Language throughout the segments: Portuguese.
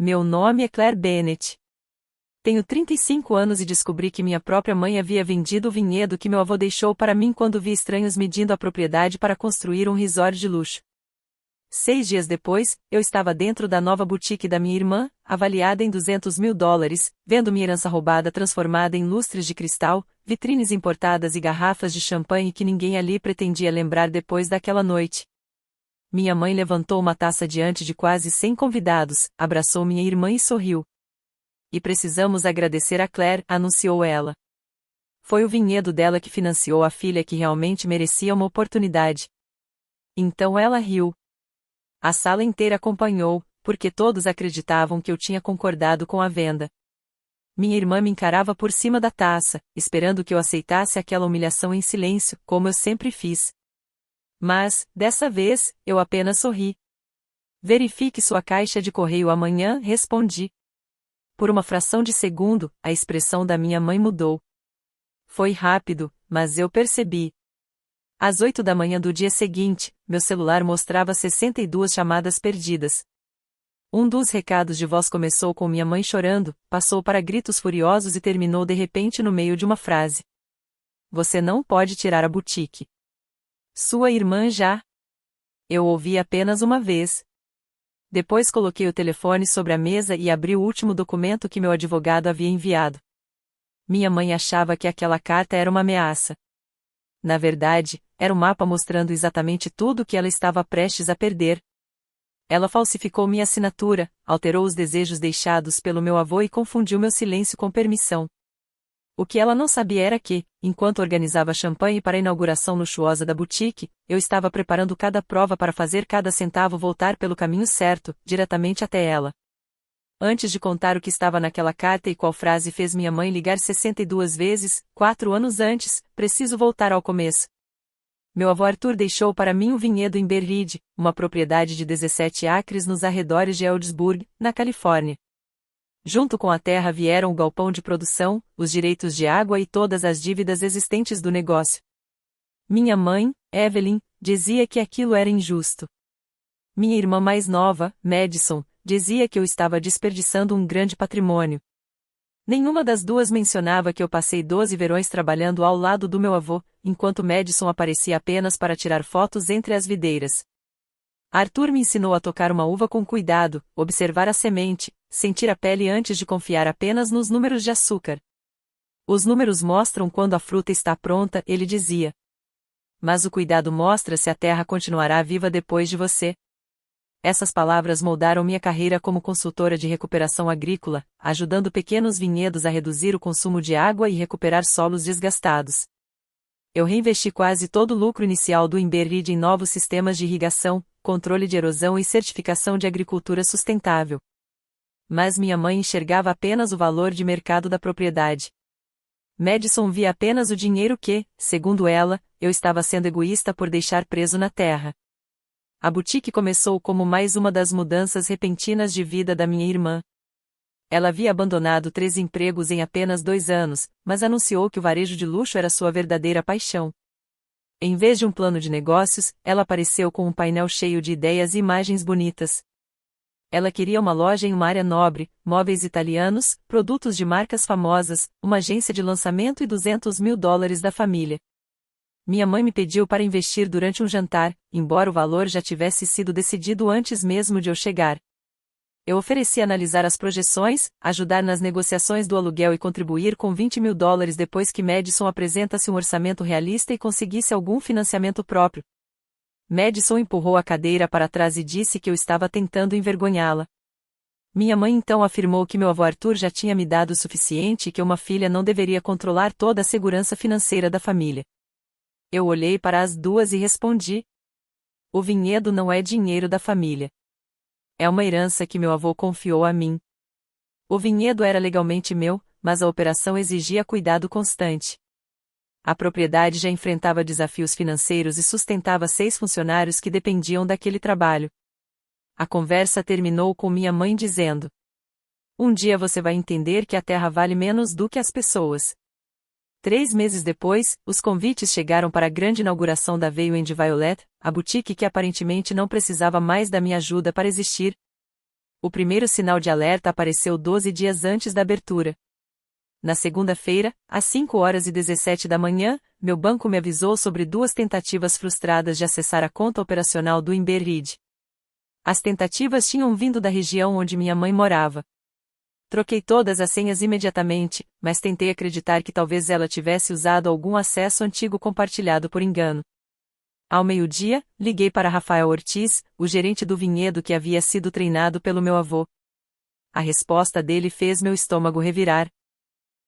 Meu nome é Claire Bennett. Tenho 35 anos e descobri que minha própria mãe havia vendido o vinhedo que meu avô deixou para mim quando vi estranhos medindo a propriedade para construir um resort de luxo. 6 dias depois, eu estava dentro da nova boutique da minha irmã, avaliada em $200.000, vendo minha herança roubada transformada em lustres de cristal, vitrines importadas e garrafas de champanhe que ninguém ali pretendia lembrar depois daquela noite. Minha mãe levantou uma taça diante de quase 100 convidados, abraçou minha irmã e sorriu. E precisamos agradecer a Claire, anunciou ela. Foi o vinhedo dela que financiou a filha que realmente merecia uma oportunidade. Então ela riu. A sala inteira acompanhou, porque todos acreditavam que eu tinha concordado com a venda. Minha irmã me encarava por cima da taça, esperando que eu aceitasse aquela humilhação em silêncio, como eu sempre fiz. Mas, dessa vez, eu apenas sorri. Verifique sua caixa de correio amanhã, respondi. Por uma fração de segundo, a expressão da minha mãe mudou. Foi rápido, mas eu percebi. Às 8 da manhã do dia seguinte, meu celular mostrava 62 chamadas perdidas. Um dos recados de voz começou com minha mãe chorando, passou para gritos furiosos e terminou de repente no meio de uma frase. Você não pode tirar a boutique. Sua irmã já. Eu ouvi apenas uma vez. Depois coloquei o telefone sobre a mesa e abri o último documento que meu advogado havia enviado. Minha mãe achava que aquela carta era uma ameaça. Na verdade, era um mapa mostrando exatamente tudo o que ela estava prestes a perder. Ela falsificou minha assinatura, alterou os desejos deixados pelo meu avô e confundiu meu silêncio com permissão. O que ela não sabia era que, enquanto organizava champanhe para a inauguração luxuosa da boutique, eu estava preparando cada prova para fazer cada centavo voltar pelo caminho certo, diretamente até ela. Antes de contar o que estava naquela carta e qual frase fez minha mãe ligar 62 vezes, 4 anos antes, preciso voltar ao começo. Meu avô Arthur deixou para mim um vinhedo em Berridge, uma propriedade de 17 acres nos arredores de Eldsburg, na Califórnia. Junto com a terra vieram o galpão de produção, os direitos de água e todas as dívidas existentes do negócio. Minha mãe, Evelyn, dizia que aquilo era injusto. Minha irmã mais nova, Madison, dizia que eu estava desperdiçando um grande patrimônio. Nenhuma das duas mencionava que eu passei 12 verões trabalhando ao lado do meu avô, enquanto Madison aparecia apenas para tirar fotos entre as videiras. Arthur me ensinou a tocar uma uva com cuidado, observar a semente, sentir a pele antes de confiar apenas nos números de açúcar. Os números mostram quando a fruta está pronta, ele dizia. Mas o cuidado mostra se a terra continuará viva depois de você. Essas palavras moldaram minha carreira como consultora de recuperação agrícola, ajudando pequenos vinhedos a reduzir o consumo de água e recuperar solos desgastados. Eu reinvesti quase todo o lucro inicial do Emberrid em novos sistemas de irrigação, controle de erosão e certificação de agricultura sustentável. Mas minha mãe enxergava apenas o valor de mercado da propriedade. Madison via apenas o dinheiro que, segundo ela, eu estava sendo egoísta por deixar preso na terra. A boutique começou como mais uma das mudanças repentinas de vida da minha irmã. Ela havia abandonado 3 empregos em apenas 2 anos, mas anunciou que o varejo de luxo era sua verdadeira paixão. Em vez de um plano de negócios, ela apareceu com um painel cheio de ideias e imagens bonitas. Ela queria uma loja em uma área nobre, móveis italianos, produtos de marcas famosas, uma agência de lançamento e $200.000 da família. Minha mãe me pediu para investir durante um jantar, embora o valor já tivesse sido decidido antes mesmo de eu chegar. Eu ofereci analisar as projeções, ajudar nas negociações do aluguel e contribuir com $20.000 depois que Madison apresentasse um orçamento realista e conseguisse algum financiamento próprio. Madison empurrou a cadeira para trás e disse que eu estava tentando envergonhá-la. Minha mãe então afirmou que meu avô Arthur já tinha me dado o suficiente e que uma filha não deveria controlar toda a segurança financeira da família. Eu olhei para as duas e respondi. O vinhedo não é dinheiro da família. É uma herança que meu avô confiou a mim. O vinhedo era legalmente meu, mas a operação exigia cuidado constante. A propriedade já enfrentava desafios financeiros e sustentava 6 funcionários que dependiam daquele trabalho. A conversa terminou com minha mãe dizendo: um dia você vai entender que a terra vale menos do que as pessoas. 3 meses depois, os convites chegaram para a grande inauguração da Veil and Violet, a boutique que aparentemente não precisava mais da minha ajuda para existir. O primeiro sinal de alerta apareceu 12 dias antes da abertura. Na segunda-feira, às 5h17 da manhã, meu banco me avisou sobre 2 tentativas frustradas de acessar a conta operacional do Inberread. As tentativas tinham vindo da região onde minha mãe morava. Troquei todas as senhas imediatamente, mas tentei acreditar que talvez ela tivesse usado algum acesso antigo compartilhado por engano. Ao meio-dia, liguei para Rafael Ortiz, o gerente do vinhedo que havia sido treinado pelo meu avô. A resposta dele fez meu estômago revirar.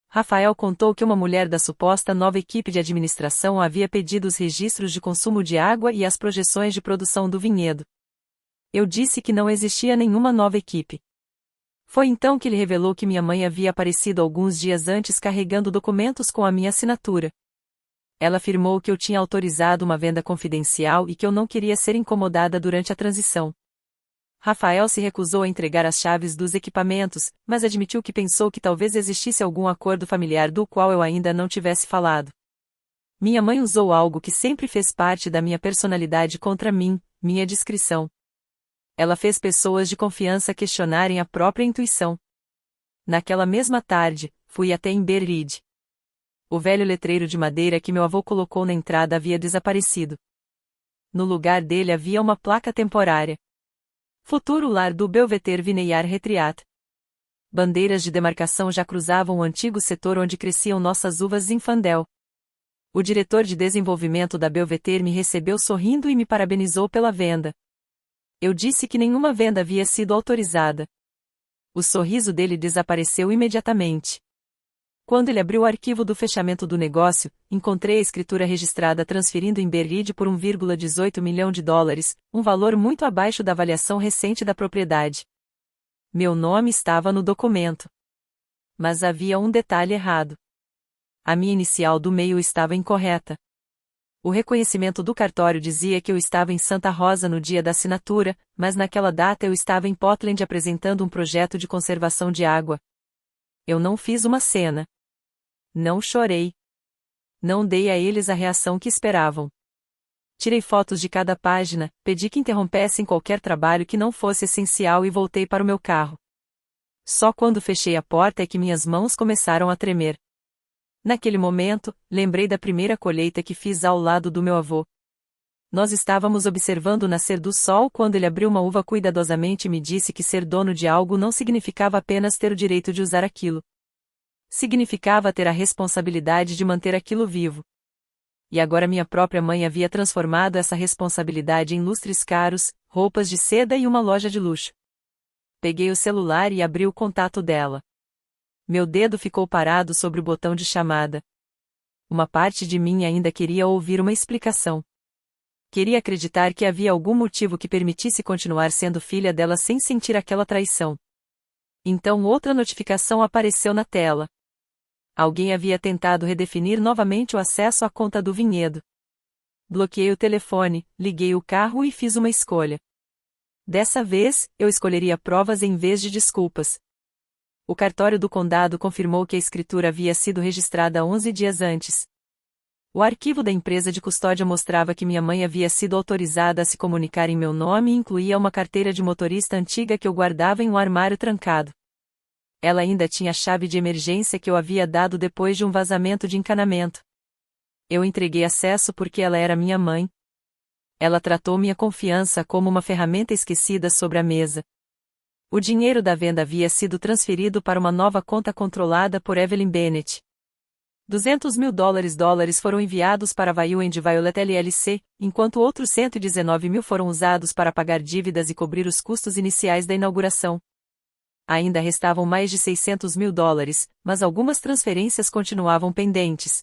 Rafael contou que uma mulher da suposta nova equipe de administração havia pedido os registros de consumo de água e as projeções de produção do vinhedo. Eu disse que não existia nenhuma nova equipe. Foi então que ele revelou que minha mãe havia aparecido alguns dias antes carregando documentos com a minha assinatura. Ela afirmou que eu tinha autorizado uma venda confidencial e que eu não queria ser incomodada durante a transição. Rafael se recusou a entregar as chaves dos equipamentos, mas admitiu que pensou que talvez existisse algum acordo familiar do qual eu ainda não tivesse falado. Minha mãe usou algo que sempre fez parte da minha personalidade contra mim, minha discrição. Ela fez pessoas de confiança questionarem a própria intuição. Naquela mesma tarde, fui até Inberread. O velho letreiro de madeira que meu avô colocou na entrada havia desaparecido. No lugar dele havia uma placa temporária. Futuro lar do Belvedere Vineyard Retriat. Bandeiras de demarcação já cruzavam o antigo setor onde cresciam nossas uvas Zinfandel. O diretor de desenvolvimento da Belvedere me recebeu sorrindo e me parabenizou pela venda. Eu disse que nenhuma venda havia sido autorizada. O sorriso dele desapareceu imediatamente. Quando ele abriu o arquivo do fechamento do negócio, encontrei a escritura registrada transferindo Inberread por 1,18 milhão de dólares, um valor muito abaixo da avaliação recente da propriedade. Meu nome estava no documento. Mas havia um detalhe errado. A minha inicial do meio estava incorreta. O reconhecimento do cartório dizia que eu estava em Santa Rosa no dia da assinatura, mas naquela data eu estava em Portland apresentando um projeto de conservação de água. Eu não fiz uma cena. Não chorei. Não dei a eles a reação que esperavam. Tirei fotos de cada página, pedi que interrompessem qualquer trabalho que não fosse essencial e voltei para o meu carro. Só quando fechei a porta é que minhas mãos começaram a tremer. Naquele momento, lembrei da primeira colheita que fiz ao lado do meu avô. Nós estávamos observando o nascer do sol quando ele abriu uma uva cuidadosamente e me disse que ser dono de algo não significava apenas ter o direito de usar aquilo. Significava ter a responsabilidade de manter aquilo vivo. E agora minha própria mãe havia transformado essa responsabilidade em lustres caros, roupas de seda e uma loja de luxo. Peguei o celular e abri o contato dela. Meu dedo ficou parado sobre o botão de chamada. Uma parte de mim ainda queria ouvir uma explicação. Queria acreditar que havia algum motivo que permitisse continuar sendo filha dela sem sentir aquela traição. Então outra notificação apareceu na tela. Alguém havia tentado redefinir novamente o acesso à conta do vinhedo. Bloqueei o telefone, liguei o carro e fiz uma escolha. Dessa vez, eu escolheria provas em vez de desculpas. O cartório do condado confirmou que a escritura havia sido registrada 11 dias antes. O arquivo da empresa de custódia mostrava que minha mãe havia sido autorizada a se comunicar em meu nome e incluía uma carteira de motorista antiga que eu guardava em um armário trancado. Ela ainda tinha a chave de emergência que eu havia dado depois de um vazamento de encanamento. Eu entreguei acesso porque ela era minha mãe. Ela tratou minha confiança como uma ferramenta esquecida sobre a mesa. O dinheiro da venda havia sido transferido para uma nova conta controlada por Evelyn Bennett. $200.000 foram enviados para a Value and Violet LLC, enquanto outros 119 mil foram usados para pagar dívidas e cobrir os custos iniciais da inauguração. Ainda restavam mais de $600.000, mas algumas transferências continuavam pendentes.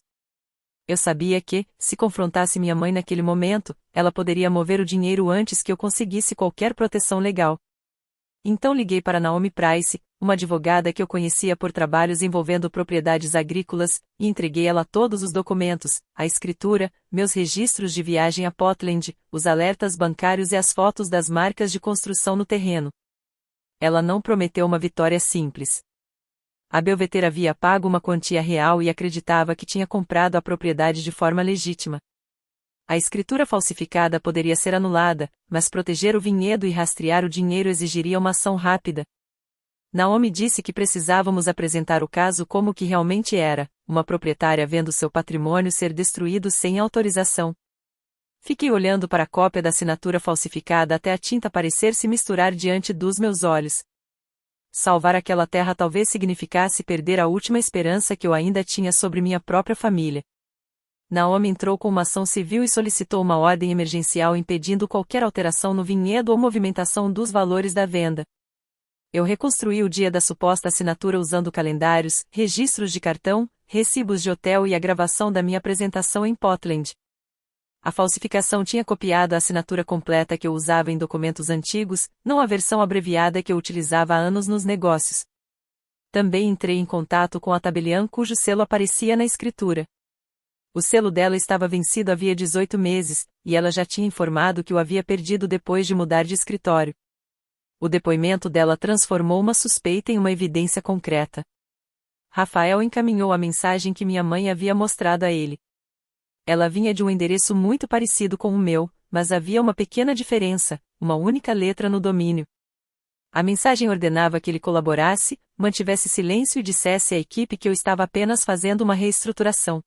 Eu sabia que, se confrontasse minha mãe naquele momento, ela poderia mover o dinheiro antes que eu conseguisse qualquer proteção legal. Então liguei para Naomi Price, uma advogada que eu conhecia por trabalhos envolvendo propriedades agrícolas, e entreguei ela todos os documentos, a escritura, meus registros de viagem a Portland, os alertas bancários e as fotos das marcas de construção no terreno. Ela não prometeu uma vitória simples. A Belvedere havia pago uma quantia real e acreditava que tinha comprado a propriedade de forma legítima. A escritura falsificada poderia ser anulada, mas proteger o vinhedo e rastrear o dinheiro exigiria uma ação rápida. Naomi disse que precisávamos apresentar o caso como o que realmente era, uma proprietária vendo seu patrimônio ser destruído sem autorização. Fiquei olhando para a cópia da assinatura falsificada até a tinta parecer se misturar diante dos meus olhos. Salvar aquela terra talvez significasse perder a última esperança que eu ainda tinha sobre minha própria família. Naomi entrou com uma ação civil e solicitou uma ordem emergencial impedindo qualquer alteração no vinhedo ou movimentação dos valores da venda. Eu reconstruí o dia da suposta assinatura usando calendários, registros de cartão, recibos de hotel e a gravação da minha apresentação em Portland. A falsificação tinha copiado a assinatura completa que eu usava em documentos antigos, não a versão abreviada que eu utilizava há anos nos negócios. Também entrei em contato com a tabeliã cujo selo aparecia na escritura. O selo dela estava vencido havia 18 meses, e ela já tinha informado que o havia perdido depois de mudar de escritório. O depoimento dela transformou uma suspeita em uma evidência concreta. Rafael encaminhou a mensagem que minha mãe havia mostrado a ele. Ela vinha de um endereço muito parecido com o meu, mas havia uma pequena diferença, uma única letra no domínio. A mensagem ordenava que ele colaborasse, mantivesse silêncio e dissesse à equipe que eu estava apenas fazendo uma reestruturação.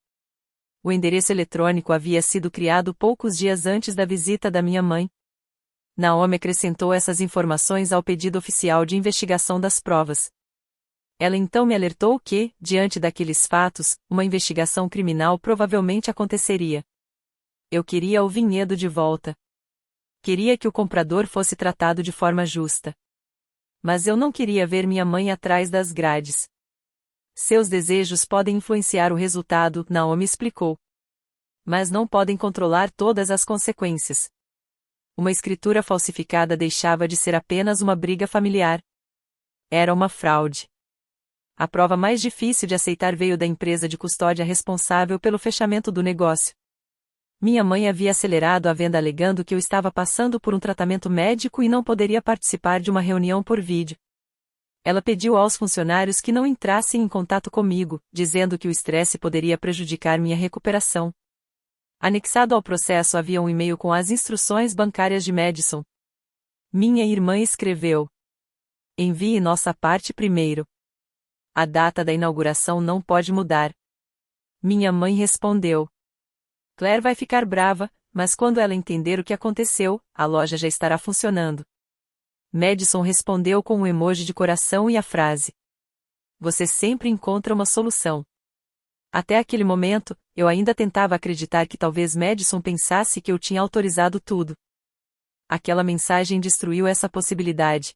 O endereço eletrônico havia sido criado poucos dias antes da visita da minha mãe. Naomi acrescentou essas informações ao pedido oficial de investigação das provas. Ela então me alertou que, diante daqueles fatos, uma investigação criminal provavelmente aconteceria. Eu queria o vinhedo de volta. Queria que o comprador fosse tratado de forma justa. Mas eu não queria ver minha mãe atrás das grades. Seus desejos podem influenciar o resultado, Naomi explicou. Mas não podem controlar todas as consequências. Uma escritura falsificada deixava de ser apenas uma briga familiar. Era uma fraude. A prova mais difícil de aceitar veio da empresa de custódia responsável pelo fechamento do negócio. Minha mãe havia acelerado a venda alegando que eu estava passando por um tratamento médico e não poderia participar de uma reunião por vídeo. Ela pediu aos funcionários que não entrassem em contato comigo, dizendo que o estresse poderia prejudicar minha recuperação. Anexado ao processo havia um e-mail com as instruções bancárias de Madison. Minha irmã escreveu: envie nossa parte primeiro. A data da inauguração não pode mudar. Minha mãe respondeu: Claire vai ficar brava, mas quando ela entender o que aconteceu, a loja já estará funcionando. Madison respondeu com um emoji de coração e a frase: você sempre encontra uma solução. Até aquele momento, eu ainda tentava acreditar que talvez Madison pensasse que eu tinha autorizado tudo. Aquela mensagem destruiu essa possibilidade.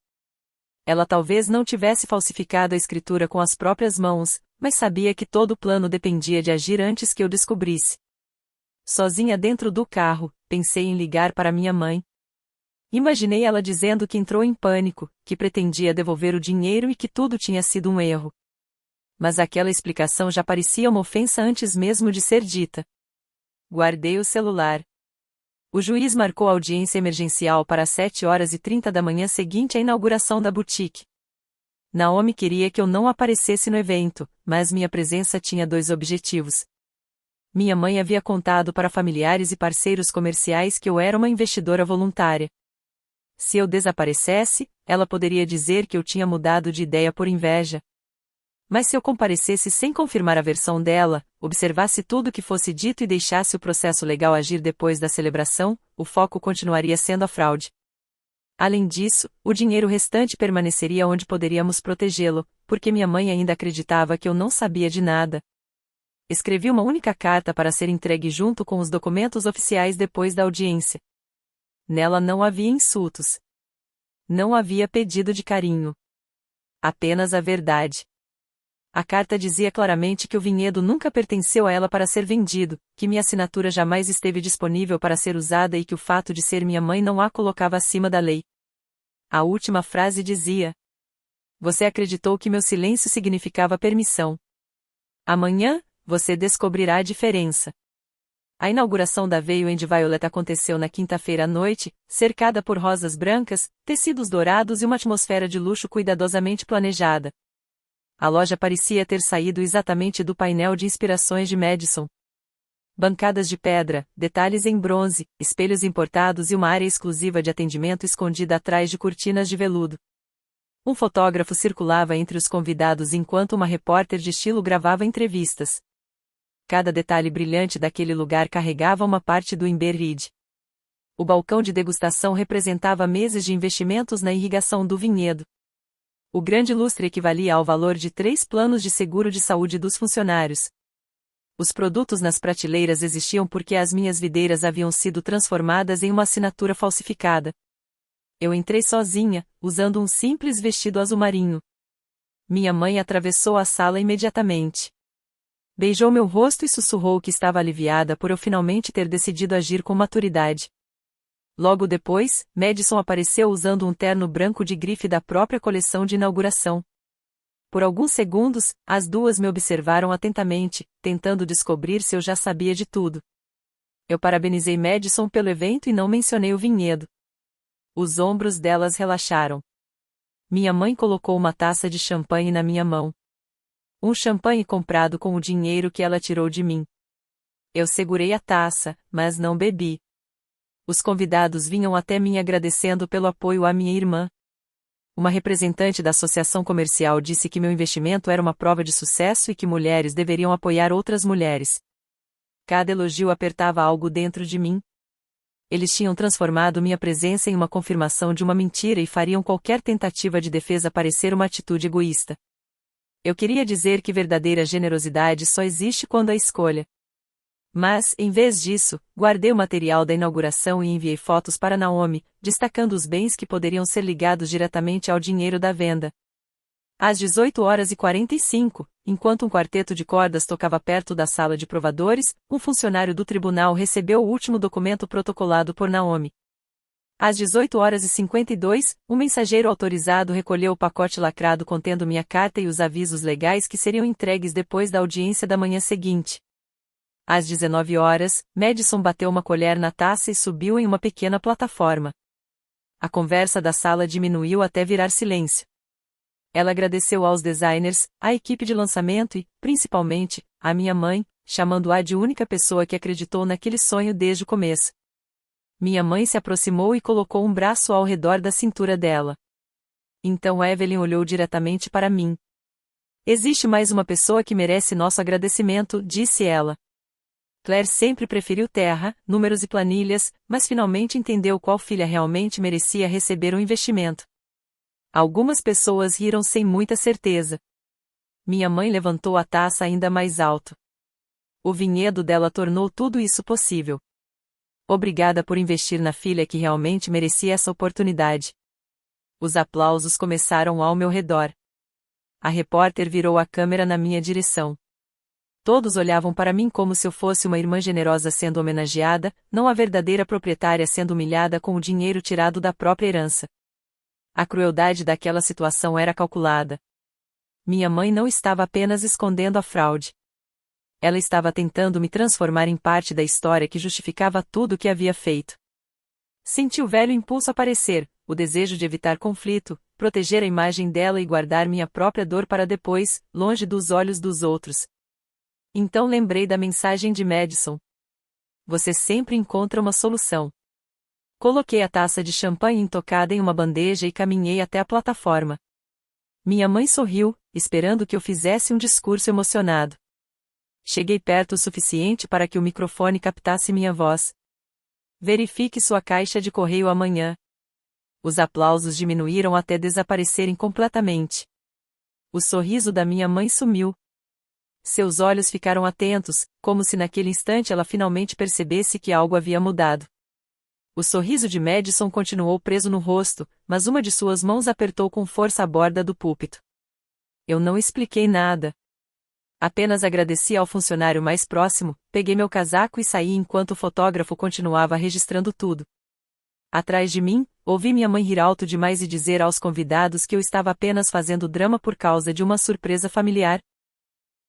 Ela talvez não tivesse falsificado a escritura com as próprias mãos, mas sabia que todo o plano dependia de agir antes que eu descobrisse. Sozinha dentro do carro, pensei em ligar para minha mãe. Imaginei ela dizendo que entrou em pânico, que pretendia devolver o dinheiro e que tudo tinha sido um erro. Mas aquela explicação já parecia uma ofensa antes mesmo de ser dita. Guardei o celular. O juiz marcou a audiência emergencial para as 7h30 da manhã seguinte à inauguração da boutique. Naomi queria que eu não aparecesse no evento, mas minha presença tinha dois objetivos. Minha mãe havia contado para familiares e parceiros comerciais que eu era uma investidora voluntária. Se eu desaparecesse, ela poderia dizer que eu tinha mudado de ideia por inveja. Mas se eu comparecesse sem confirmar a versão dela, observasse tudo o que fosse dito e deixasse o processo legal agir depois da celebração, o foco continuaria sendo a fraude. Além disso, o dinheiro restante permaneceria onde poderíamos protegê-lo, porque minha mãe ainda acreditava que eu não sabia de nada. Escrevi uma única carta para ser entregue junto com os documentos oficiais depois da audiência. Nela não havia insultos. Não havia pedido de carinho. Apenas a verdade. A carta dizia claramente que o vinhedo nunca pertenceu a ela para ser vendido, que minha assinatura jamais esteve disponível para ser usada e que o fato de ser minha mãe não a colocava acima da lei. A última frase dizia: você acreditou que meu silêncio significava permissão. Amanhã, você descobrirá a diferença. A inauguração da Veil and Violet aconteceu na quinta-feira à noite, cercada por rosas brancas, tecidos dourados e uma atmosfera de luxo cuidadosamente planejada. A loja parecia ter saído exatamente do painel de inspirações de Madison. Bancadas de pedra, detalhes em bronze, espelhos importados e uma área exclusiva de atendimento escondida atrás de cortinas de veludo. Um fotógrafo circulava entre os convidados enquanto uma repórter de estilo gravava entrevistas. Cada detalhe brilhante daquele lugar carregava uma parte do Imberlid. O balcão de degustação representava meses de investimentos na irrigação do vinhedo. O grande lustre equivalia ao valor de 3 planos de seguro de saúde dos funcionários. Os produtos nas prateleiras existiam porque as minhas videiras haviam sido transformadas em uma assinatura falsificada. Eu entrei sozinha, usando um simples vestido azul marinho. Minha mãe atravessou a sala imediatamente. Beijou meu rosto e sussurrou que estava aliviada por eu finalmente ter decidido agir com maturidade. Logo depois, Madison apareceu usando um terno branco de grife da própria coleção de inauguração. Por alguns segundos, as duas me observaram atentamente, tentando descobrir se eu já sabia de tudo. Eu parabenizei Madison pelo evento e não mencionei o vinhedo. Os ombros delas relaxaram. Minha mãe colocou uma taça de champanhe na minha mão. Um champanhe comprado com o dinheiro que ela tirou de mim. Eu segurei a taça, mas não bebi. Os convidados vinham até mim agradecendo pelo apoio à minha irmã. Uma representante da associação comercial disse que meu investimento era uma prova de sucesso e que mulheres deveriam apoiar outras mulheres. Cada elogio apertava algo dentro de mim. Eles tinham transformado minha presença em uma confirmação de uma mentira e fariam qualquer tentativa de defesa parecer uma atitude egoísta. Eu queria dizer que verdadeira generosidade só existe quando há escolha. Mas, em vez disso, guardei o material da inauguração e enviei fotos para Naomi, destacando os bens que poderiam ser ligados diretamente ao dinheiro da venda. Às 18h45, enquanto um quarteto de cordas tocava perto da sala de provadores, um funcionário do tribunal recebeu o último documento protocolado por Naomi. Às 18h52, um mensageiro autorizado recolheu o pacote lacrado contendo minha carta e os avisos legais que seriam entregues depois da audiência da manhã seguinte. Às 19h, Madison bateu uma colher na taça e subiu em uma pequena plataforma. A conversa da sala diminuiu até virar silêncio. Ela agradeceu aos designers, à equipe de lançamento e, principalmente, à minha mãe, chamando-a de única pessoa que acreditou naquele sonho desde o começo. Minha mãe se aproximou e colocou um braço ao redor da cintura dela. Então Evelyn olhou diretamente para mim. Existe mais uma pessoa que merece nosso agradecimento, disse ela. Claire sempre preferiu terra, números e planilhas, mas finalmente entendeu qual filha realmente merecia receber o investimento. Algumas pessoas riram sem muita certeza. Minha mãe levantou a taça ainda mais alto. O vinhedo dela tornou tudo isso possível. Obrigada por investir na filha que realmente merecia essa oportunidade. Os aplausos começaram ao meu redor. A repórter virou a câmera na minha direção. Todos olhavam para mim como se eu fosse uma irmã generosa sendo homenageada, não a verdadeira proprietária sendo humilhada com o dinheiro tirado da própria herança. A crueldade daquela situação era calculada. Minha mãe não estava apenas escondendo a fraude. Ela estava tentando me transformar em parte da história que justificava tudo o que havia feito. Senti o velho impulso aparecer, o desejo de evitar conflito, proteger a imagem dela e guardar minha própria dor para depois, longe dos olhos dos outros. Então lembrei da mensagem de Madison. Você sempre encontra uma solução. Coloquei a taça de champanhe intocada em uma bandeja e caminhei até a plataforma. Minha mãe sorriu, esperando que eu fizesse um discurso emocionado. Cheguei perto o suficiente para que o microfone captasse minha voz. Verifique sua caixa de correio amanhã. Os aplausos diminuíram até desaparecerem completamente. O sorriso da minha mãe sumiu. Seus olhos ficaram atentos, como se naquele instante ela finalmente percebesse que algo havia mudado. O sorriso de Madison continuou preso no rosto, mas uma de suas mãos apertou com força a borda do púlpito. Eu não expliquei nada. Apenas agradeci ao funcionário mais próximo, peguei meu casaco e saí enquanto o fotógrafo continuava registrando tudo. Atrás de mim, ouvi minha mãe rir alto demais e dizer aos convidados que eu estava apenas fazendo drama por causa de uma surpresa familiar.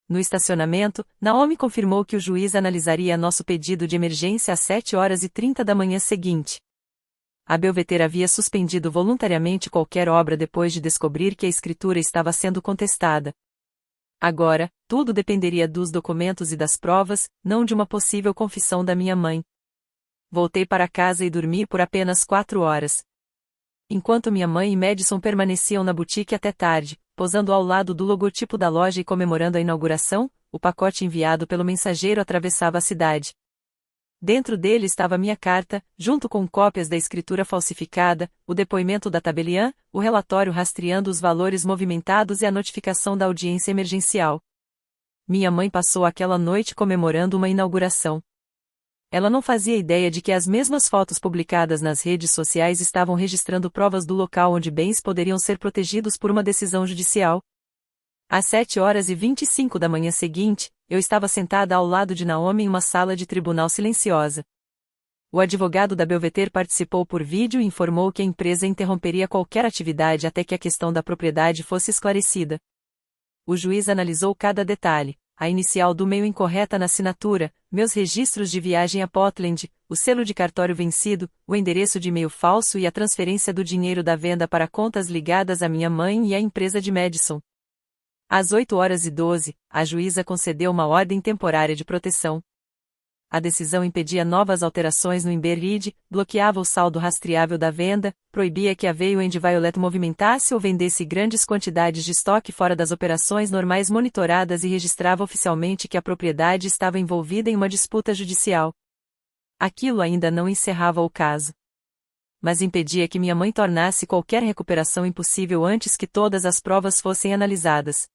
No estacionamento, Naomi confirmou que o juiz analisaria nosso pedido de emergência às 7h30 da manhã seguinte. A Belvedere havia suspendido voluntariamente qualquer obra depois de descobrir que a escritura estava sendo contestada. Agora, tudo dependeria dos documentos e das provas, não de uma possível confissão da minha mãe. Voltei para casa e dormi por apenas 4 horas. Enquanto minha mãe e Madison permaneciam na boutique até tarde, posando ao lado do logotipo da loja e comemorando a inauguração, o pacote enviado pelo mensageiro atravessava a cidade. Dentro dele estava minha carta, junto com cópias da escritura falsificada, o depoimento da tabeliã, o relatório rastreando os valores movimentados e a notificação da audiência emergencial. Minha mãe passou aquela noite comemorando uma inauguração. Ela não fazia ideia de que as mesmas fotos publicadas nas redes sociais estavam registrando provas do local onde bens poderiam ser protegidos por uma decisão judicial. Às 7h25 da manhã seguinte, eu estava sentada ao lado de Naomi em uma sala de tribunal silenciosa. O advogado da Belvedere participou por vídeo e informou que a empresa interromperia qualquer atividade até que a questão da propriedade fosse esclarecida. O juiz analisou cada detalhe: a inicial do e-mail incorreta na assinatura, meus registros de viagem a Portland, o selo de cartório vencido, o endereço de e-mail falso e a transferência do dinheiro da venda para contas ligadas à minha mãe e à empresa de Madison. Às 8h12, a juíza concedeu uma ordem temporária de proteção. A decisão impedia novas alterações no Emberrid, bloqueava o saldo rastreável da venda, proibia que a Veil and Violet movimentasse ou vendesse grandes quantidades de estoque fora das operações normais monitoradas e registrava oficialmente que a propriedade estava envolvida em uma disputa judicial. Aquilo ainda não encerrava o caso, mas impedia que minha mãe tornasse qualquer recuperação impossível antes que todas as provas fossem analisadas.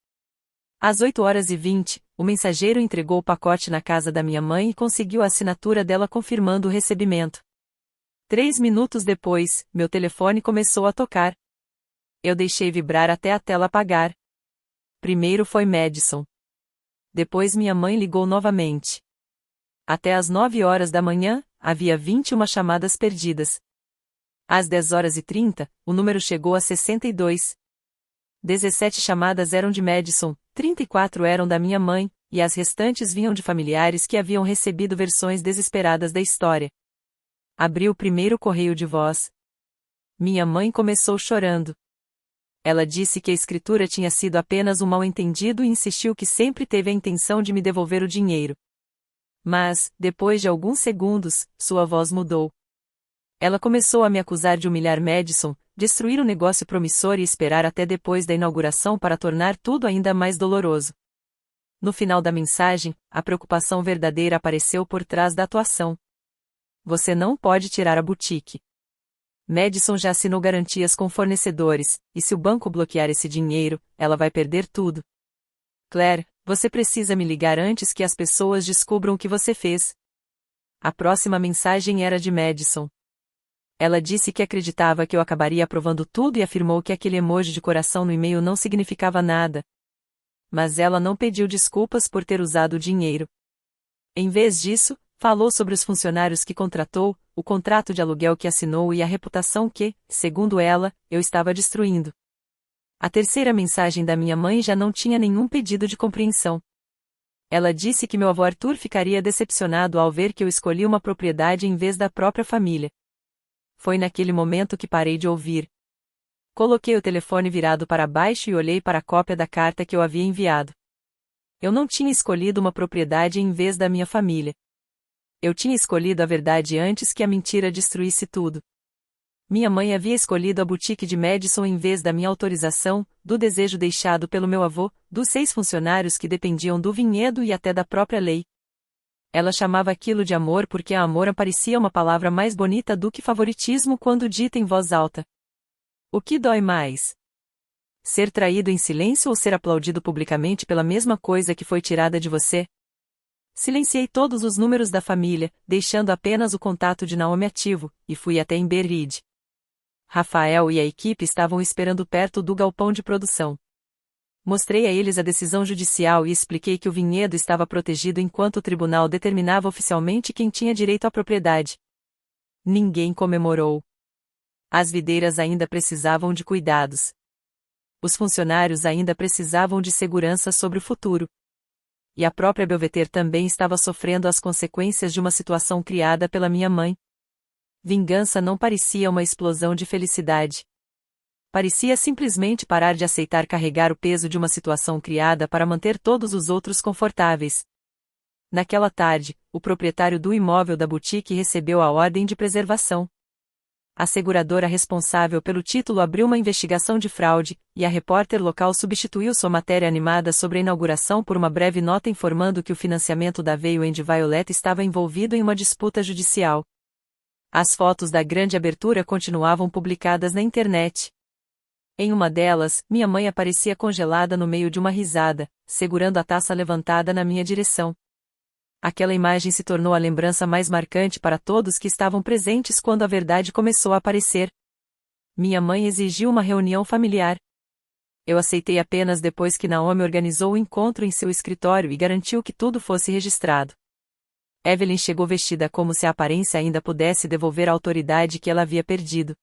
Às 8h20, o mensageiro entregou o pacote na casa da minha mãe e conseguiu a assinatura dela confirmando o recebimento. 3 minutos depois, meu telefone começou a tocar. Eu deixei vibrar até a tela apagar. Primeiro foi Madison. Depois minha mãe ligou novamente. Até às 9h da manhã, havia 21 chamadas perdidas. Às 10h30, o número chegou a 62. 17 chamadas eram de Madison, 34 eram da minha mãe, e as restantes vinham de familiares que haviam recebido versões desesperadas da história. Abri o primeiro correio de voz. Minha mãe começou chorando. Ela disse que a escritura tinha sido apenas um mal-entendido e insistiu que sempre teve a intenção de me devolver o dinheiro. Mas, depois de alguns segundos, sua voz mudou. Ela começou a me acusar de humilhar Madison, destruir o negócio promissor e esperar até depois da inauguração para tornar tudo ainda mais doloroso. No final da mensagem, a preocupação verdadeira apareceu por trás da atuação. Você não pode tirar a boutique. Madison já assinou garantias com fornecedores, e se o banco bloquear esse dinheiro, ela vai perder tudo. Claire, você precisa me ligar antes que as pessoas descubram o que você fez. A próxima mensagem era de Madison. Ela disse que acreditava que eu acabaria aprovando tudo e afirmou que aquele emoji de coração no e-mail não significava nada. Mas ela não pediu desculpas por ter usado o dinheiro. Em vez disso, falou sobre os funcionários que contratou, o contrato de aluguel que assinou e a reputação que, segundo ela, eu estava destruindo. A terceira mensagem da minha mãe já não tinha nenhum pedido de compreensão. Ela disse que meu avô Arthur ficaria decepcionado ao ver que eu escolhi uma propriedade em vez da própria família. Foi naquele momento que parei de ouvir. Coloquei o telefone virado para baixo e olhei para a cópia da carta que eu havia enviado. Eu não tinha escolhido uma propriedade em vez da minha família. Eu tinha escolhido a verdade antes que a mentira destruísse tudo. Minha mãe havia escolhido a boutique de Madison em vez da minha autorização, do desejo deixado pelo meu avô, dos 6 funcionários que dependiam do vinhedo e até da própria lei. Ela chamava aquilo de amor porque amor parecia uma palavra mais bonita do que favoritismo quando dita em voz alta. O que dói mais? Ser traído em silêncio ou ser aplaudido publicamente pela mesma coisa que foi tirada de você? Silenciei todos os números da família, deixando apenas o contato de Naomi ativo, e fui até Emberrid. Rafael e a equipe estavam esperando perto do galpão de produção. Mostrei a eles a decisão judicial e expliquei que o vinhedo estava protegido enquanto o tribunal determinava oficialmente quem tinha direito à propriedade. Ninguém comemorou. As videiras ainda precisavam de cuidados. Os funcionários ainda precisavam de segurança sobre o futuro. E a própria Belvedere também estava sofrendo as consequências de uma situação criada pela minha mãe. Vingança não parecia uma explosão de felicidade. Parecia simplesmente parar de aceitar carregar o peso de uma situação criada para manter todos os outros confortáveis. Naquela tarde, o proprietário do imóvel da boutique recebeu a ordem de preservação. A seguradora responsável pelo título abriu uma investigação de fraude, e a repórter local substituiu sua matéria animada sobre a inauguração por uma breve nota informando que o financiamento da Veio and Violet estava envolvido em uma disputa judicial. As fotos da grande abertura continuavam publicadas na internet. Em uma delas, minha mãe aparecia congelada no meio de uma risada, segurando a taça levantada na minha direção. Aquela imagem se tornou a lembrança mais marcante para todos que estavam presentes quando a verdade começou a aparecer. Minha mãe exigiu uma reunião familiar. Eu aceitei apenas depois que Naomi organizou o encontro em seu escritório e garantiu que tudo fosse registrado. Evelyn chegou vestida como se a aparência ainda pudesse devolver a autoridade que ela havia perdido.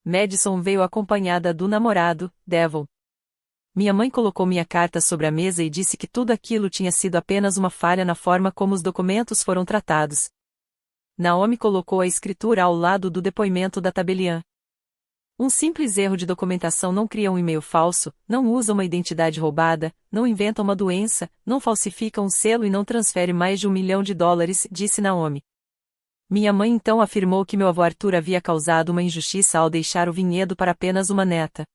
Madison veio acompanhada do namorado, Devon. Minha mãe colocou minha carta sobre a mesa e disse que tudo aquilo tinha sido apenas uma falha na forma como os documentos foram tratados. Naomi colocou a escritura ao lado do depoimento da tabeliã. Um simples erro de documentação não cria um e-mail falso, não usa uma identidade roubada, não inventa uma doença, não falsifica um selo e não transfere mais de $1 milhão, disse Naomi. Minha mãe então afirmou que meu avô Arthur havia causado uma injustiça ao deixar o vinhedo para apenas uma neta.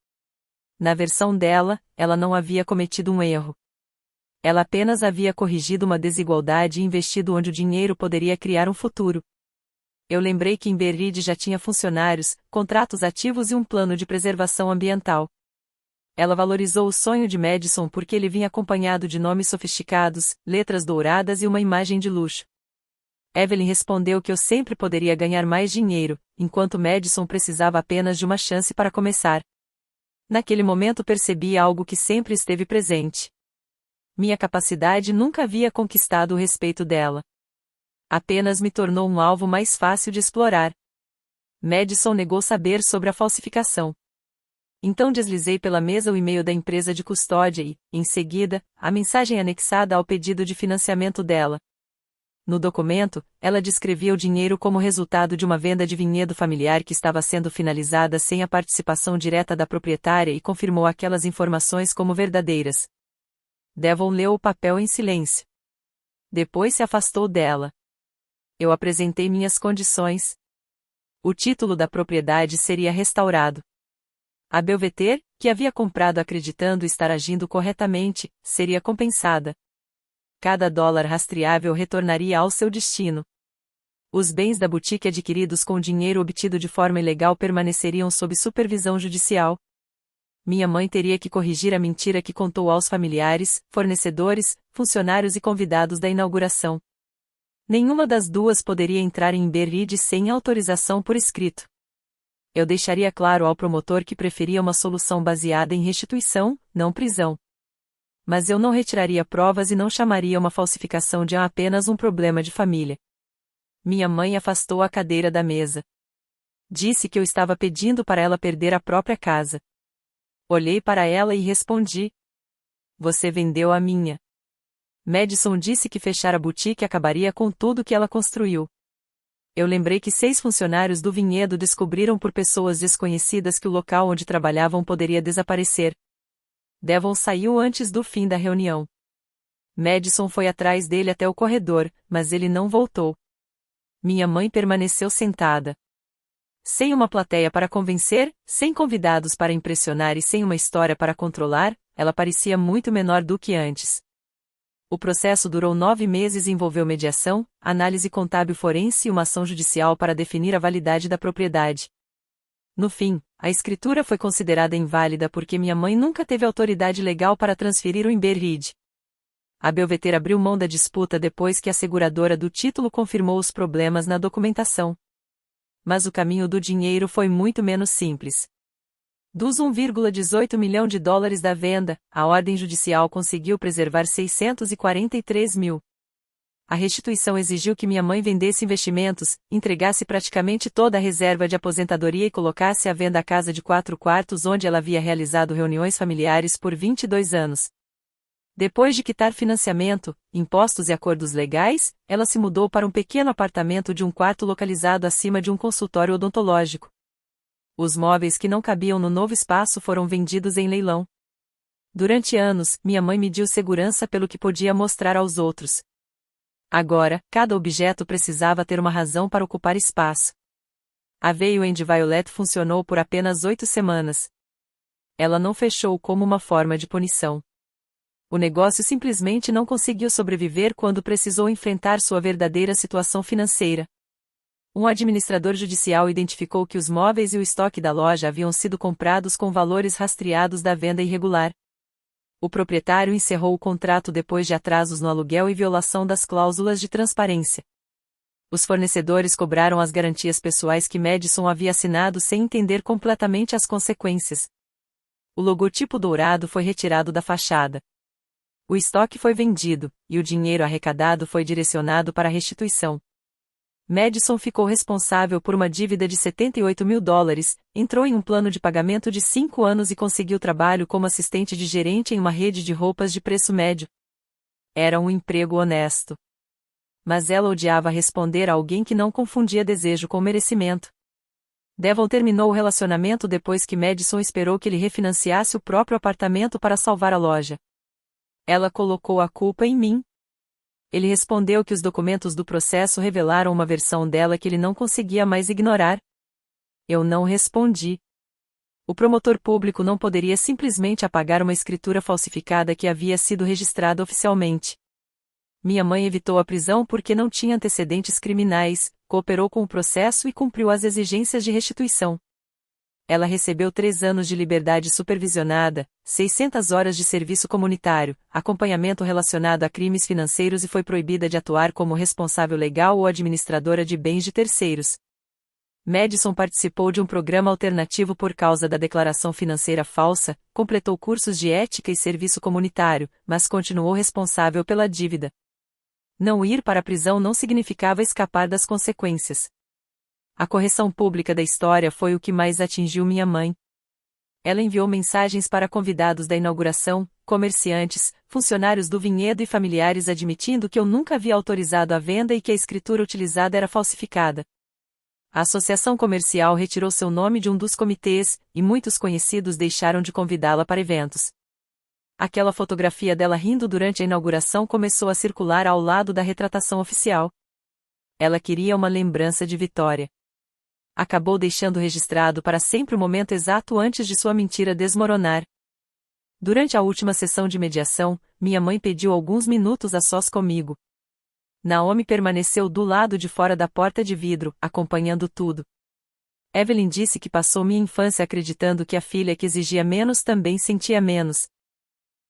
Na versão dela, ela não havia cometido um erro. Ela apenas havia corrigido uma desigualdade e investido onde o dinheiro poderia criar um futuro. Eu lembrei que em Berridge já tinha funcionários, contratos ativos e um plano de preservação ambiental. Ela valorizou o sonho de Madison porque ele vinha acompanhado de nomes sofisticados, letras douradas e uma imagem de luxo. Evelyn respondeu que eu sempre poderia ganhar mais dinheiro, enquanto Madison precisava apenas de uma chance para começar. Naquele momento percebi algo que sempre esteve presente. Minha capacidade nunca havia conquistado o respeito dela. Apenas me tornou um alvo mais fácil de explorar. Madison negou saber sobre a falsificação. Então deslizei pela mesa o e-mail da empresa de custódia e, em seguida, a mensagem anexada ao pedido de financiamento dela. No documento, ela descrevia o dinheiro como resultado de uma venda de vinhedo familiar que estava sendo finalizada sem a participação direta da proprietária e confirmou aquelas informações como verdadeiras. Devon leu o papel em silêncio. Depois se afastou dela. Eu apresentei minhas condições. O título da propriedade seria restaurado. A Belvedere, que havia comprado acreditando estar agindo corretamente, seria compensada. Cada dólar rastreável retornaria ao seu destino. Os bens da boutique adquiridos com dinheiro obtido de forma ilegal permaneceriam sob supervisão judicial. Minha mãe teria que corrigir a mentira que contou aos familiares, fornecedores, funcionários e convidados da inauguração. Nenhuma das duas poderia entrar em Berridge sem autorização por escrito. Eu deixaria claro ao promotor que preferia uma solução baseada em restituição, não prisão. Mas eu não retiraria provas e não chamaria uma falsificação de apenas um problema de família. Minha mãe afastou a cadeira da mesa. Disse que eu estava pedindo para ela perder a própria casa. Olhei para ela e respondi. Você vendeu a minha. Madison disse que fechar a boutique acabaria com tudo que ela construiu. Eu lembrei que 6 funcionários do vinhedo descobriram por pessoas desconhecidas que o local onde trabalhavam poderia desaparecer. Devon saiu antes do fim da reunião. Madison foi atrás dele até o corredor, mas ele não voltou. Minha mãe permaneceu sentada. Sem uma plateia para convencer, sem convidados para impressionar e sem uma história para controlar, ela parecia muito menor do que antes. O processo durou 9 meses e envolveu mediação, análise contábil forense e uma ação judicial para definir a validade da propriedade. No fim, a escritura foi considerada inválida porque minha mãe nunca teve autoridade legal para transferir o Berridge. A Belvedere abriu mão da disputa depois que a seguradora do título confirmou os problemas na documentação. Mas o caminho do dinheiro foi muito menos simples. Dos 1,18 milhão de dólares da venda, a ordem judicial conseguiu preservar 643 mil. A restituição exigiu que minha mãe vendesse investimentos, entregasse praticamente toda a reserva de aposentadoria e colocasse à venda a casa de 4 quartos onde ela havia realizado reuniões familiares por 22 anos. Depois de quitar financiamento, impostos e acordos legais, ela se mudou para um pequeno apartamento de um quarto localizado acima de um consultório odontológico. Os móveis que não cabiam no novo espaço foram vendidos em leilão. Durante anos, minha mãe mediu segurança pelo que podia mostrar aos outros. Agora, cada objeto precisava ter uma razão para ocupar espaço. A Veil and Violet funcionou por apenas 8 semanas. Ela não fechou como uma forma de punição. O negócio simplesmente não conseguiu sobreviver quando precisou enfrentar sua verdadeira situação financeira. Um administrador judicial identificou que os móveis e o estoque da loja haviam sido comprados com valores rastreados da venda irregular. O proprietário encerrou o contrato depois de atrasos no aluguel e violação das cláusulas de transparência. Os fornecedores cobraram as garantias pessoais que Madison havia assinado sem entender completamente as consequências. O logotipo dourado foi retirado da fachada. O estoque foi vendido, e o dinheiro arrecadado foi direcionado para a restituição. Madison ficou responsável por uma dívida de $78 mil, entrou em um plano de pagamento de 5 anos e conseguiu trabalho como assistente de gerente em uma rede de roupas de preço médio. Era um emprego honesto. Mas ela odiava responder a alguém que não confundia desejo com merecimento. Devon terminou o relacionamento depois que Madison esperou que ele refinanciasse o próprio apartamento para salvar a loja. Ela colocou a culpa em mim. Ele respondeu que os documentos do processo revelaram uma versão dela que ele não conseguia mais ignorar. Eu não respondi. O promotor público não poderia simplesmente apagar uma escritura falsificada que havia sido registrada oficialmente. Minha mãe evitou a prisão porque não tinha antecedentes criminais, cooperou com o processo e cumpriu as exigências de restituição. Ela recebeu 3 anos de liberdade supervisionada, 600 horas de serviço comunitário, acompanhamento relacionado a crimes financeiros e foi proibida de atuar como responsável legal ou administradora de bens de terceiros. Madison participou de um programa alternativo por causa da declaração financeira falsa, completou cursos de ética e serviço comunitário, mas continuou responsável pela dívida. Não ir para a prisão não significava escapar das consequências. A correção pública da história foi o que mais atingiu minha mãe. Ela enviou mensagens para convidados da inauguração, comerciantes, funcionários do vinhedo e familiares admitindo que eu nunca havia autorizado a venda e que a escritura utilizada era falsificada. A associação comercial retirou seu nome de um dos comitês, e muitos conhecidos deixaram de convidá-la para eventos. Aquela fotografia dela rindo durante a inauguração começou a circular ao lado da retratação oficial. Ela queria uma lembrança de vitória. Acabou deixando registrado para sempre o momento exato antes de sua mentira desmoronar. Durante a última sessão de mediação, minha mãe pediu alguns minutos a sós comigo. Naomi permaneceu do lado de fora da porta de vidro, acompanhando tudo. Evelyn disse que passou minha infância acreditando que a filha que exigia menos também sentia menos.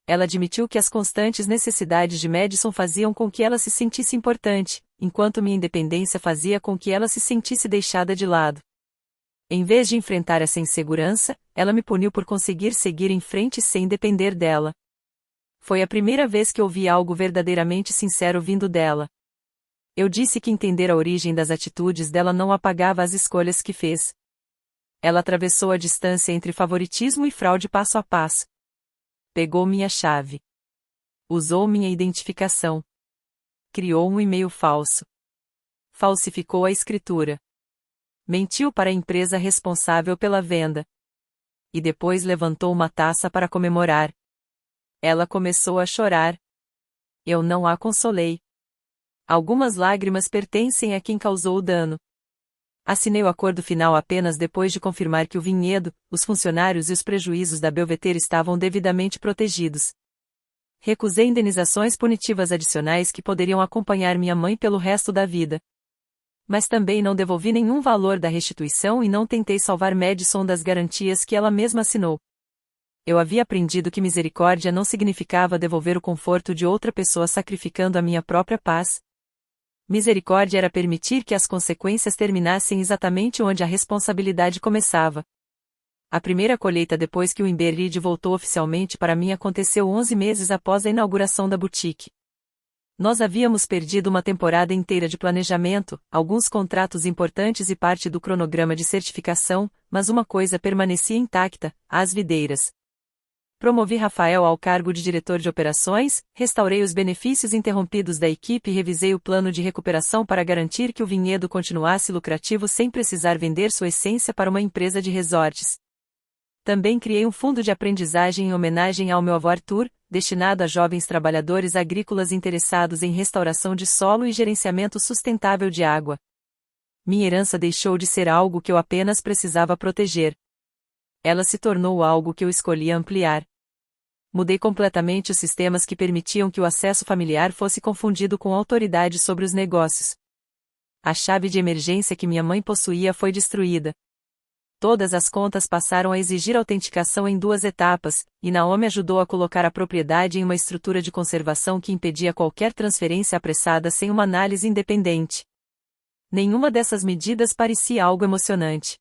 Ela admitiu que as constantes necessidades de Madison faziam com que ela se sentisse importante, enquanto minha independência fazia com que ela se sentisse deixada de lado. Em vez de enfrentar essa insegurança, ela me puniu por conseguir seguir em frente sem depender dela. Foi a primeira vez que ouvi algo verdadeiramente sincero vindo dela. Eu disse que entender a origem das atitudes dela não apagava as escolhas que fez. Ela atravessou a distância entre favoritismo e fraude passo a passo. Pegou minha chave. Usou minha identificação. Criou um e-mail falso. Falsificou a escritura. Mentiu para a empresa responsável pela venda. E depois levantou uma taça para comemorar. Ela começou a chorar. Eu não a consolei. Algumas lágrimas pertencem a quem causou o dano. Assinei o acordo final apenas depois de confirmar que o vinhedo, os funcionários e os prejuízos da Belvedere estavam devidamente protegidos. Recusei indenizações punitivas adicionais que poderiam acompanhar minha mãe pelo resto da vida. Mas também não devolvi nenhum valor da restituição e não tentei salvar Madison das garantias que ela mesma assinou. Eu havia aprendido que misericórdia não significava devolver o conforto de outra pessoa sacrificando a minha própria paz. Misericórdia era permitir que as consequências terminassem exatamente onde a responsabilidade começava. A primeira colheita depois que o Indeed voltou oficialmente para mim aconteceu 11 meses após a inauguração da boutique. Nós havíamos perdido uma temporada inteira de planejamento, alguns contratos importantes e parte do cronograma de certificação, mas uma coisa permanecia intacta: as videiras. Promovi Rafael ao cargo de diretor de operações, restaurei os benefícios interrompidos da equipe e revisei o plano de recuperação para garantir que o vinhedo continuasse lucrativo sem precisar vender sua essência para uma empresa de resorts. Também criei um fundo de aprendizagem em homenagem ao meu avô Arthur, destinado a jovens trabalhadores agrícolas interessados em restauração de solo e gerenciamento sustentável de água. Minha herança deixou de ser algo que eu apenas precisava proteger. Ela se tornou algo que eu escolhi ampliar. Mudei completamente os sistemas que permitiam que o acesso familiar fosse confundido com autoridade sobre os negócios. A chave de emergência que minha mãe possuía foi destruída. Todas as contas passaram a exigir autenticação em 2 etapas, e Naomi ajudou a colocar a propriedade em uma estrutura de conservação que impedia qualquer transferência apressada sem uma análise independente. Nenhuma dessas medidas parecia algo emocionante.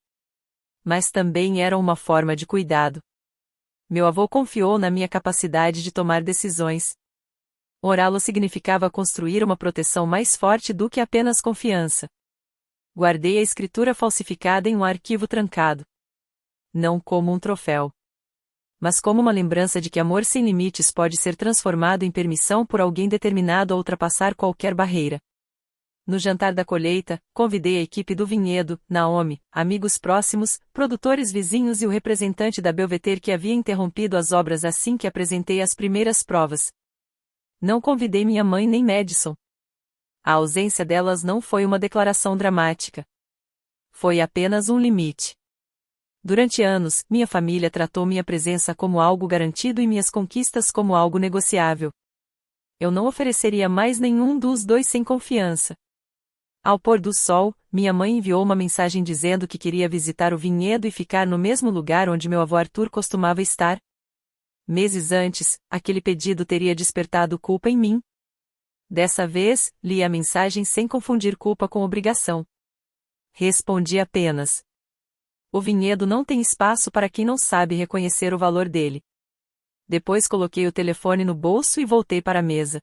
Mas também eram uma forma de cuidado. Meu avô confiou na minha capacidade de tomar decisões. Orá-lo significava construir uma proteção mais forte do que apenas confiança. Guardei a escritura falsificada em um arquivo trancado. Não como um troféu, mas como uma lembrança de que amor sem limites pode ser transformado em permissão por alguém determinado a ultrapassar qualquer barreira. No jantar da colheita, convidei a equipe do vinhedo, Naomi, amigos próximos, produtores vizinhos e o representante da Belvedere que havia interrompido as obras assim que apresentei as primeiras provas. Não convidei minha mãe nem Madison. A ausência delas não foi uma declaração dramática. Foi apenas um limite. Durante anos, minha família tratou minha presença como algo garantido e minhas conquistas como algo negociável. Eu não ofereceria mais nenhum dos dois sem confiança. Ao pôr do sol, minha mãe enviou uma mensagem dizendo que queria visitar o vinhedo e ficar no mesmo lugar onde meu avô Arthur costumava estar. Meses antes, aquele pedido teria despertado culpa em mim. Dessa vez, li a mensagem sem confundir culpa com obrigação. Respondi apenas: o vinhedo não tem espaço para quem não sabe reconhecer o valor dele. Depois coloquei o telefone no bolso e voltei para a mesa.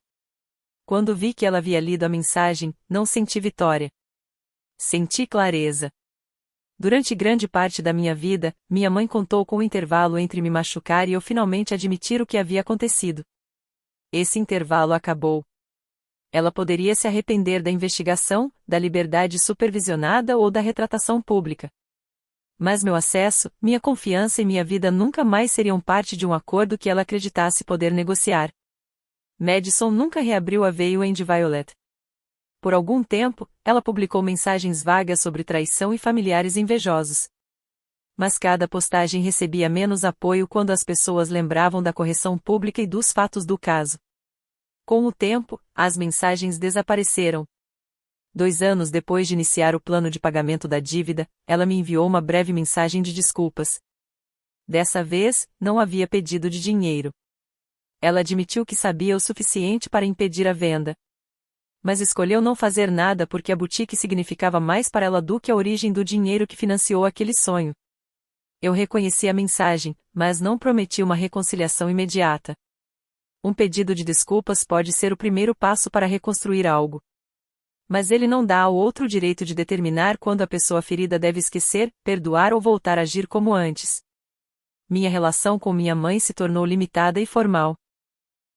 Quando vi que ela havia lido a mensagem, não senti vitória. Senti clareza. Durante grande parte da minha vida, minha mãe contou com o intervalo entre me machucar e eu finalmente admitir o que havia acontecido. Esse intervalo acabou. Ela poderia se arrepender da investigação, da liberdade supervisionada ou da retratação pública. Mas meu acesso, minha confiança e minha vida nunca mais seriam parte de um acordo que ela acreditasse poder negociar. Madison nunca reabriu a veio em The Violet. Por algum tempo, ela publicou mensagens vagas sobre traição e familiares invejosos. Mas cada postagem recebia menos apoio quando as pessoas lembravam da correção pública e dos fatos do caso. Com o tempo, as mensagens desapareceram. 2 anos depois de iniciar o plano de pagamento da dívida, ela me enviou uma breve mensagem de desculpas. Dessa vez, não havia pedido de dinheiro. Ela admitiu que sabia o suficiente para impedir a venda. Mas escolheu não fazer nada porque a boutique significava mais para ela do que a origem do dinheiro que financiou aquele sonho. Eu reconheci a mensagem, mas não prometi uma reconciliação imediata. Um pedido de desculpas pode ser o primeiro passo para reconstruir algo. Mas ele não dá ao outro o direito de determinar quando a pessoa ferida deve esquecer, perdoar ou voltar a agir como antes. Minha relação com minha mãe se tornou limitada e formal.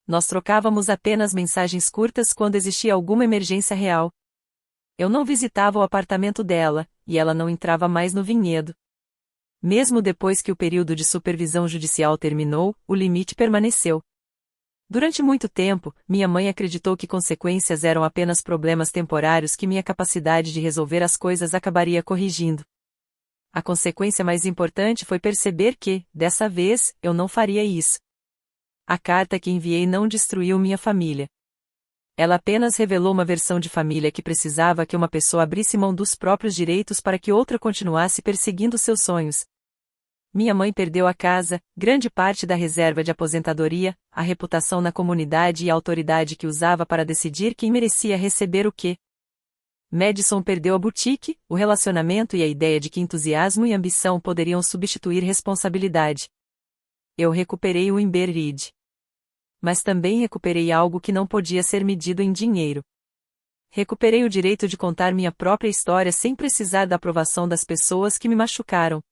Nós trocávamos apenas mensagens curtas quando existia alguma emergência real. Eu não visitava o apartamento dela, e ela não entrava mais no vinhedo. Mesmo depois que o período de supervisão judicial terminou, o limite permaneceu. Durante muito tempo, minha mãe acreditou que consequências eram apenas problemas temporários que minha capacidade de resolver as coisas acabaria corrigindo. A consequência mais importante foi perceber que, dessa vez, eu não faria isso. A carta que enviei não destruiu minha família. Ela apenas revelou uma versão de família que precisava que uma pessoa abrisse mão dos próprios direitos para que outra continuasse perseguindo seus sonhos. Minha mãe perdeu a casa, grande parte da reserva de aposentadoria, a reputação na comunidade e a autoridade que usava para decidir quem merecia receber o quê. Madison perdeu a boutique, o relacionamento e a ideia de que entusiasmo e ambição poderiam substituir responsabilidade. Eu recuperei o Ember Reed. Mas também recuperei algo que não podia ser medido em dinheiro. Recuperei o direito de contar minha própria história sem precisar da aprovação das pessoas que me machucaram.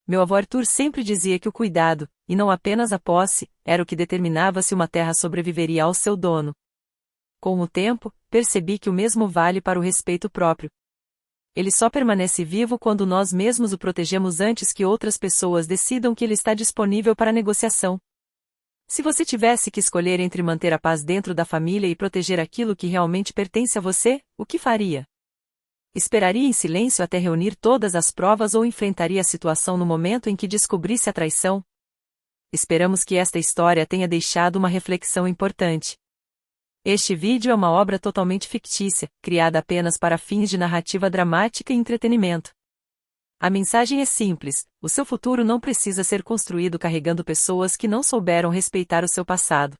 Meu avô Arthur sempre dizia que o cuidado, e não apenas a posse, era o que determinava se uma terra sobreviveria ao seu dono. Com o tempo, percebi que o mesmo vale para o respeito próprio. Ele só permanece vivo quando nós mesmos o protegemos antes que outras pessoas decidam que ele está disponível para negociação. Se você tivesse que escolher entre manter a paz dentro da família e proteger aquilo que realmente pertence a você, o que faria? Esperaria em silêncio até reunir todas as provas ou enfrentaria a situação no momento em que descobrisse a traição? Esperamos que esta história tenha deixado uma reflexão importante. Este vídeo é uma obra totalmente fictícia, criada apenas para fins de narrativa dramática e entretenimento. A mensagem é simples: o seu futuro não precisa ser construído carregando pessoas que não souberam respeitar o seu passado.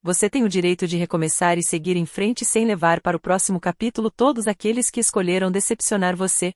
Você tem o direito de recomeçar e seguir em frente sem levar para o próximo capítulo todos aqueles que escolheram decepcionar você.